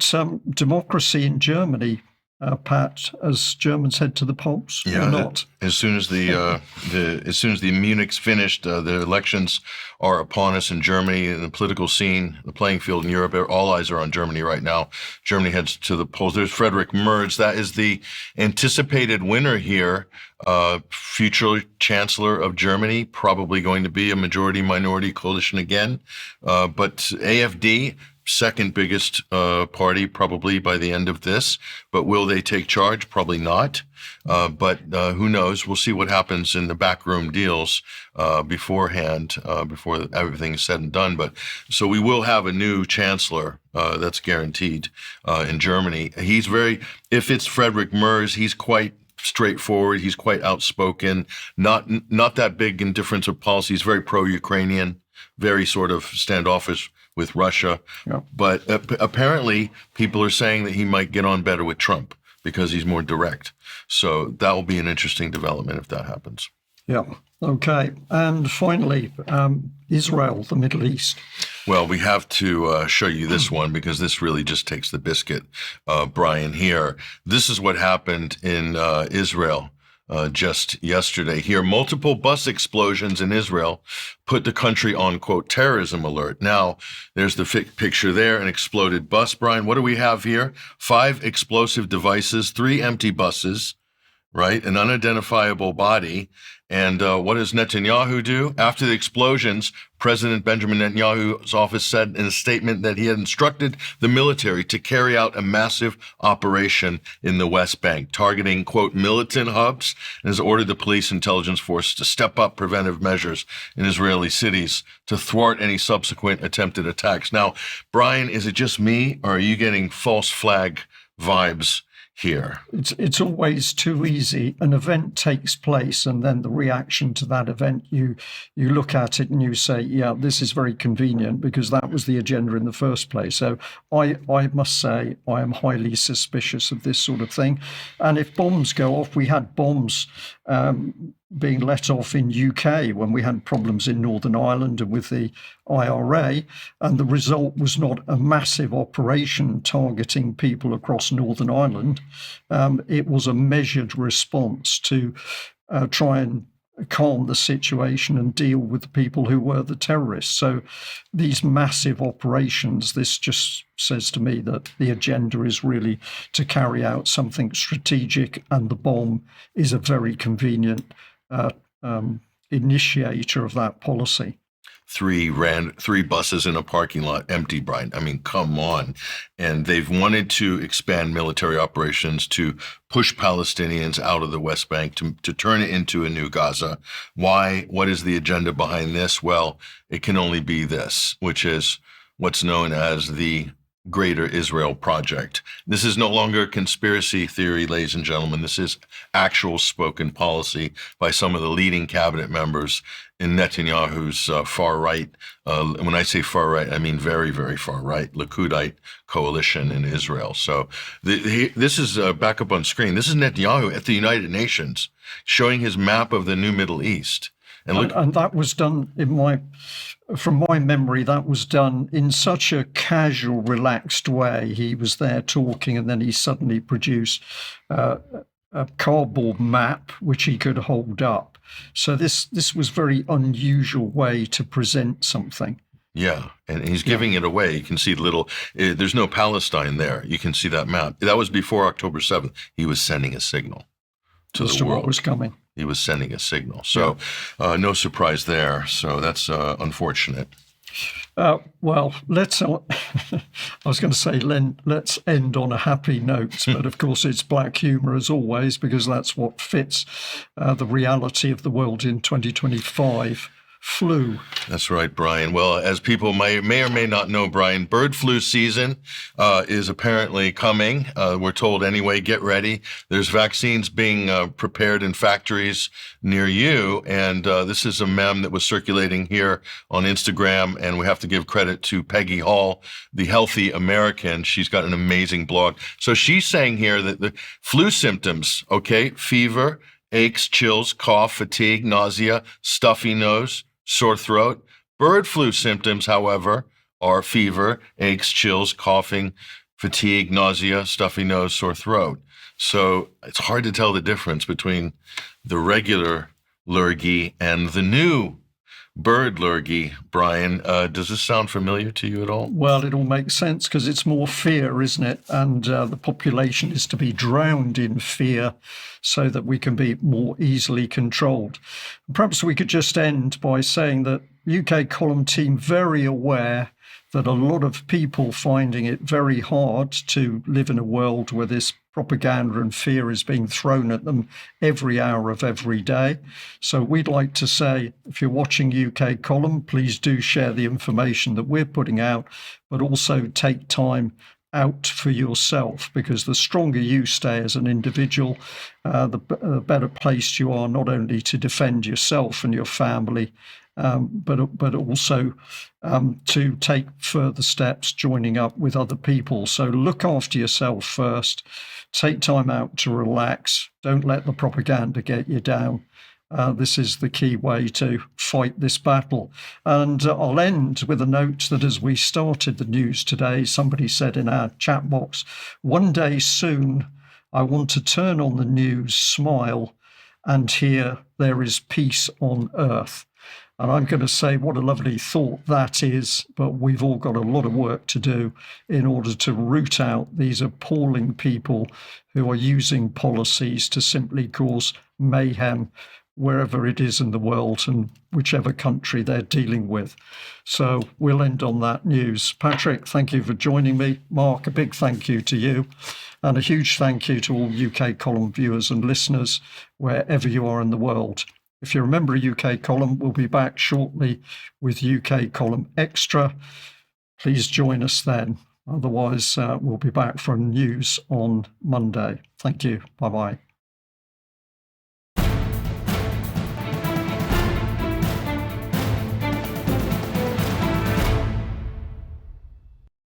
about democracy in Germany, Pat, as Germans head to the polls, or not? As soon as the Munich's finished, the elections are upon us in Germany, in the political scene, the playing field in Europe. All eyes are on Germany right now. Germany heads to the polls. There's Friedrich Merz. That is the anticipated winner here. Future Chancellor of Germany, probably going to be a majority-minority coalition again. But AfD, second biggest party probably by the end of this. But will they take charge? Probably not. But who knows? We'll see what happens in the backroom deals beforehand, before everything's said and done. But so we will have a new chancellor, that's guaranteed, in Germany. If it's Friedrich Merz, he's quite straightforward. He's quite outspoken, not that big in difference of policy. He's very pro-Ukrainian, very sort of standoffish with Russia. Yeah. But apparently people are saying that he might get on better with Trump because he's more direct. So that will be an interesting development if that happens. Yeah. Okay. And finally, Israel, the Middle East. Well, we have to show you this one because this really just takes the biscuit, Brian, here. This is what happened in Israel just yesterday. Here, multiple bus explosions in Israel put the country on, quote, terrorism alert. Now, there's the picture there, an exploded bus, Brian. What do we have here? 5 explosive devices, 3 empty buses, right? An unidentifiable body. And what does Netanyahu do? After the explosions, President Benjamin Netanyahu's office said in a statement that he had instructed the military to carry out a massive operation in the West Bank, targeting, quote, militant hubs, and has ordered the police intelligence force to step up preventive measures in Israeli cities to thwart any subsequent attempted attacks. Now, Brian, is it just me, or are you getting false flag vibes here? It's always too easy. An event takes place, and then the reaction to that event, you look at it and you say, yeah, this is very convenient because that was the agenda in the first place. So I must say I am highly suspicious of this sort of thing. And if bombs go off, we had bombs being let off in UK when we had problems in Northern Ireland and with the IRA, and the result was not a massive operation targeting people across Northern Ireland. It was a measured response to try and calm the situation and deal with the people who were the terrorists. So these massive operations, this just says to me that the agenda is really to carry out something strategic, and the bomb is a very convenient initiator of that policy. 3 buses in a parking lot, empty, Brian. I mean, come on. And they've wanted to expand military operations to push Palestinians out of the West Bank, to turn it into a new Gaza. Why? What is the agenda behind this? Well, it can only be this, which is what's known as the Greater Israel Project. This is no longer a conspiracy theory, ladies and gentlemen. This is actual spoken policy by some of the leading cabinet members in Netanyahu's far right. When I say far right, I mean very, very far right, Likudite coalition in Israel. So this is back up on screen. This is Netanyahu at the United Nations showing his map of the new Middle East. And that was done from my memory, that was done in such a casual, relaxed way. He was there talking, and then he suddenly produced a cardboard map which he could hold up. So this was very unusual way to present something. Yeah, and he's giving it away. You can see there's no Palestine there. You can see that map. That was before October 7th. He was sending a signal to the world. What was coming. He was sending a signal. So no surprise there. So that's unfortunate. Well, let's. I was going to say, let's end on a happy note, but of course it's black humor as always, because that's what fits the reality of the world in 2025. Flu. That's right, Brian. Well, as people may or may not know, Brian, bird flu season is apparently coming. We're told anyway, get ready. There's vaccines being prepared in factories near you. And this is a meme that was circulating here on Instagram. And we have to give credit to Peggy Hall, the Healthy American. She's got an amazing blog. So she's saying here that the flu symptoms, okay, fever, aches, chills, cough, fatigue, nausea, stuffy nose, sore throat. Bird flu symptoms, however, are fever, aches, chills, coughing, fatigue, nausea, stuffy nose, sore throat. So it's hard to tell the difference between the regular lurgy and the new bird lurgy. Brian, does this sound familiar to you at all? Well, it all makes sense because it's more fear, isn't it? And the population is to be drowned in fear so that we can be more easily controlled. Perhaps we could just end by saying that UK column team very aware that a lot of people finding it very hard to live in a world where this propaganda and fear is being thrown at them every hour of every day. So we'd like to say, if you're watching UK column, please do share the information that we're putting out, but also take time out for yourself, because the stronger you stay as an individual, the better placed you are not only to defend yourself and your family, but also to take further steps joining up with other people. So look after yourself first. Take time out to relax. Don't let the propaganda get you down. This is the key way to fight this battle. And I'll end with a note that as we started the news today, somebody said in our chat box, one day soon, I want to turn on the news, smile, and hear there is peace on earth. And I'm going to say what a lovely thought that is, but we've all got a lot of work to do in order to root out these appalling people who are using policies to simply cause mayhem wherever it is in the world and whichever country they're dealing with. So we'll end on that news. Patrick, thank you for joining me. Mark, a big thank you to you. And a huge thank you to all UK column viewers and listeners, wherever you are in the world. If you're a member of UK column, we'll be back shortly with UK column extra. Please join us then. Otherwise, we'll be back for news on Monday. Thank you. Bye-bye.